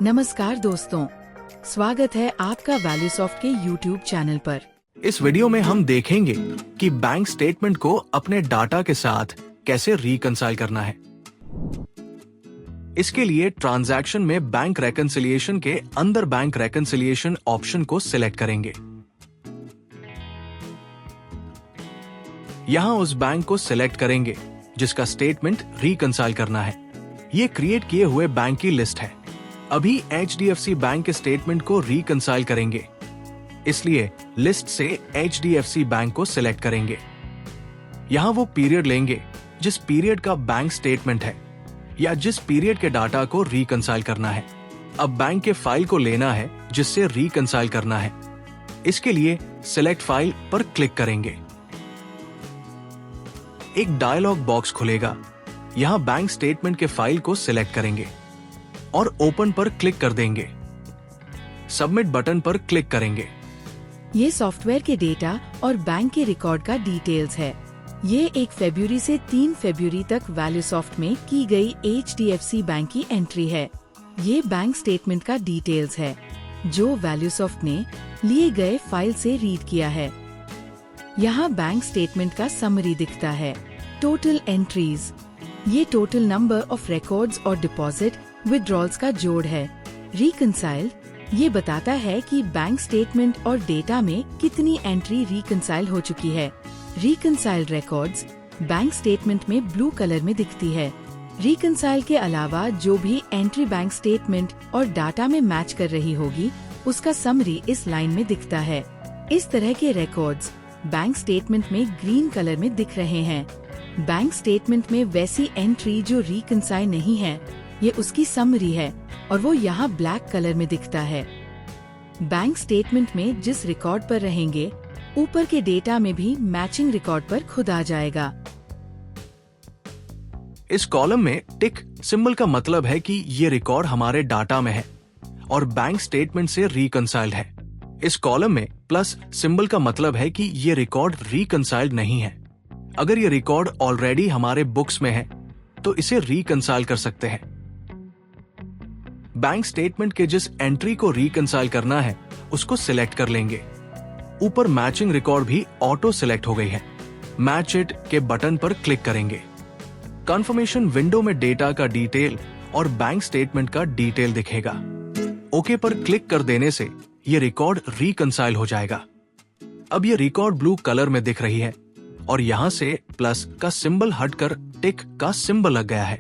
नमस्कार दोस्तों, स्वागत है आपका वैल्यूसॉफ्ट के YouTube चैनल पर। इस वीडियो में हम देखेंगे कि बैंक स्टेटमेंट को अपने डाटा के साथ कैसे रिकंसाइल करना है। इसके लिए ट्रांजैक्शन में बैंक रेकंसिलिएशन के अंदर बैंक रेकंसिलिएशन ऑप्शन को सिलेक्ट करेंगे। यहां उस बैंक को सिलेक्ट करेंगे जिसका स्टेटमेंट रिकंसाइल करना है। ये क्रिएट किए हुए बैंक की लिस्ट है। अभी HDFC बैंक के स्टेटमेंट को रिकंसाइल करेंगे, इसलिए लिस्ट से HDFC बैंक को सिलेक्ट करेंगे। यहां वो पीरियड लेंगे जिस पीरियड का बैंक स्टेटमेंट है या जिस पीरियड के डाटा को रिकंसाइल करना है। अब बैंक के फाइल को लेना है जिससे रिकंसाइल करना है। इसके लिए सिलेक्ट फाइल पर क्लिक करेंगे। एक डायलॉग बॉक्स खुलेगा। यहां बैंक स्टेटमेंट के फाइल को सिलेक्ट करेंगे और ओपन पर क्लिक कर देंगे। सबमिट बटन पर क्लिक करेंगे। ये सॉफ्टवेयर के डेटा और बैंक के रिकॉर्ड का डिटेल्स है। ये 1 फरवरी से 3 फरवरी तक वैल्यूसॉफ्ट में की गई HDFC बैंक की एंट्री है। ये बैंक स्टेटमेंट का डिटेल्स है जो वैल्यूसॉफ्ट ने लिए गए फाइल से रीड किया है। यहाँ बैंक स्टेटमेंट का समरी दिखता है। टोटल एंट्रीज, ये टोटल नंबर ऑफ रिकॉर्ड्स और डिपॉजिट विड्रॉल्स का जोड़ है। रिकंसाइल, ये बताता है कि बैंक स्टेटमेंट और डेटा में कितनी एंट्री रिकंसाइल हो चुकी है। रिकंसाइल रिकॉर्ड्स बैंक स्टेटमेंट में ब्लू कलर में दिखती है। रिकंसाइल के अलावा जो भी एंट्री बैंक स्टेटमेंट और डाटा में मैच कर रही होगी उसका समरी इस लाइन में दिखता है। इस तरह के रिकॉर्ड्स बैंक स्टेटमेंट में ग्रीन कलर में दिख रहे हैं। बैंक स्टेटमेंट में वैसी एंट्री जो रिकंसाइल नहीं है, ये उसकी समरी है और वो यहाँ ब्लैक कलर में दिखता है। बैंक स्टेटमेंट में जिस रिकॉर्ड पर रहेंगे, ऊपर के डेटा में भी मैचिंग रिकॉर्ड पर खुद आ जाएगा। इस कॉलम में टिक सिंबल का मतलब है कि ये रिकॉर्ड हमारे डाटा में है और बैंक स्टेटमेंट से रिकंसाइल्ड है। इस कॉलम में प्लस सिंबल का मतलब है कि ये रिकॉर्ड रिकंसाइल्ड नहीं है। अगर ये रिकॉर्ड ऑलरेडी हमारे बुक्स में है तो इसे रिकंसाइल कर सकते हैं। बैंक स्टेटमेंट के जिस एंट्री को रिकंसाइल करना है उसको सिलेक्ट कर लेंगे। ऊपर मैचिंग रिकॉर्ड भी ऑटो सिलेक्ट हो गई है। मैच इट के बटन पर क्लिक करेंगे। कंफर्मेशन विंडो में डेटा का डिटेल और बैंक स्टेटमेंट का डिटेल दिखेगा। ओके पर क्लिक कर देने से ये रिकॉर्ड रिकंसाइल हो जाएगा। अब ये रिकॉर्ड ब्लू कलर में दिख रही है और यहाँ से प्लस का सिंबल हटकर टिक का सिंबल लग गया है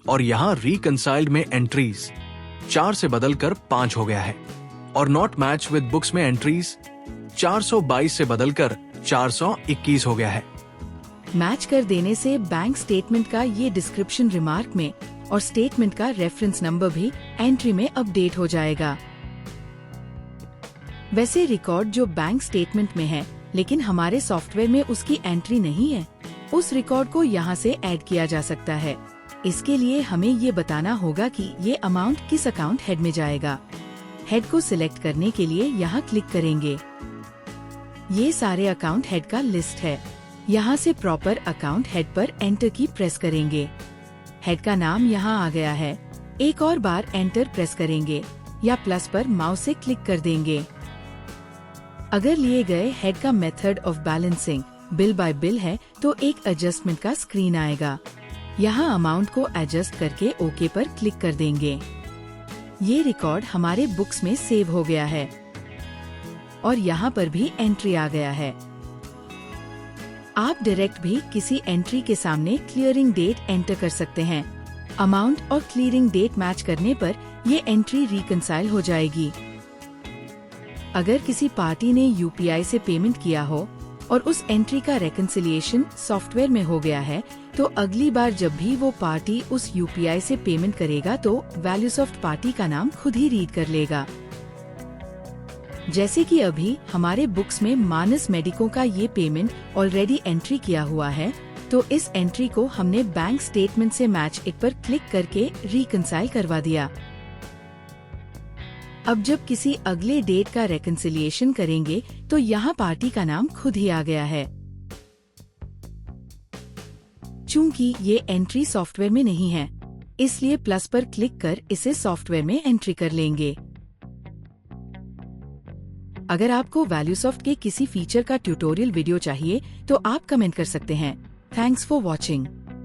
और यहाँ रिकंसाइल्ड में एंट्रीज 4 से बदलकर 5 हो गया है और नॉट मैच विद बुक्स में एंट्रीज 422 से बदलकर 421 हो गया है। मैच कर देने से बैंक स्टेटमेंट का ये डिस्क्रिप्शन रिमार्क में और स्टेटमेंट का रेफरेंस नंबर भी एंट्री में अपडेट हो जाएगा। वैसे रिकॉर्ड जो बैंक स्टेटमेंट में है लेकिन हमारे सॉफ्टवेयर में उसकी एंट्री नहीं है, उस रिकॉर्ड को यहाँ से ऐड किया जा सकता है। इसके लिए हमें ये बताना होगा कि ये अमाउंट किस अकाउंट हेड में जाएगा। हेड को सिलेक्ट करने के लिए यहाँ क्लिक करेंगे। ये सारे अकाउंट हेड का लिस्ट है। यहाँ से प्रॉपर अकाउंट हेड पर एंटर की प्रेस करेंगे। हेड का नाम यहाँ आ गया है। एक और बार एंटर प्रेस करेंगे या प्लस पर माउस से क्लिक कर देंगे। अगर लिए गए हेड का method of balancing bill bye bill है तो एक एडजस्टमेंट का स्क्रीन आएगा। यहाँ अमाउंट को एडजस्ट करके ओके पर क्लिक कर देंगे। ये रिकॉर्ड हमारे बुक्स में सेव हो गया है और यहाँ पर भी एंट्री आ गया है। आप डायरेक्ट भी किसी एंट्री के सामने क्लियरिंग डेट एंटर कर सकते हैं। अमाउंट और क्लियरिंग डेट मैच करने पर ये एंट्री रिकंसाइल हो जाएगी। अगर किसी पार्टी ने UPI से पेमेंट किया हो और उस एंट्री का रेकंसिलिएशन सॉफ्टवेयर में हो गया है, तो अगली बार जब भी वो पार्टी उस UPI से पेमेंट करेगा तो वैल्यूसॉफ्ट पार्टी का नाम खुद ही रीड कर लेगा। जैसे कि अभी हमारे बुक्स में मानस मेडिको का ये पेमेंट ऑलरेडी एंट्री किया हुआ है, तो इस एंट्री को हमने बैंक स्टेटमेंट से मैच इट पर क्लिक करके रिकंसाइल करवा दिया। अब जब किसी अगले डेट का रेकंसिलिएशन करेंगे तो यहाँ पार्टी का नाम खुद ही आ गया है। चूंकि ये एंट्री सॉफ्टवेयर में नहीं है, इसलिए प्लस पर क्लिक कर इसे सॉफ्टवेयर में एंट्री कर लेंगे। अगर आपको वैल्यूसॉफ्ट के किसी फीचर का ट्यूटोरियल वीडियो चाहिए तो आप कमेंट कर सकते हैं। Thanks for watching.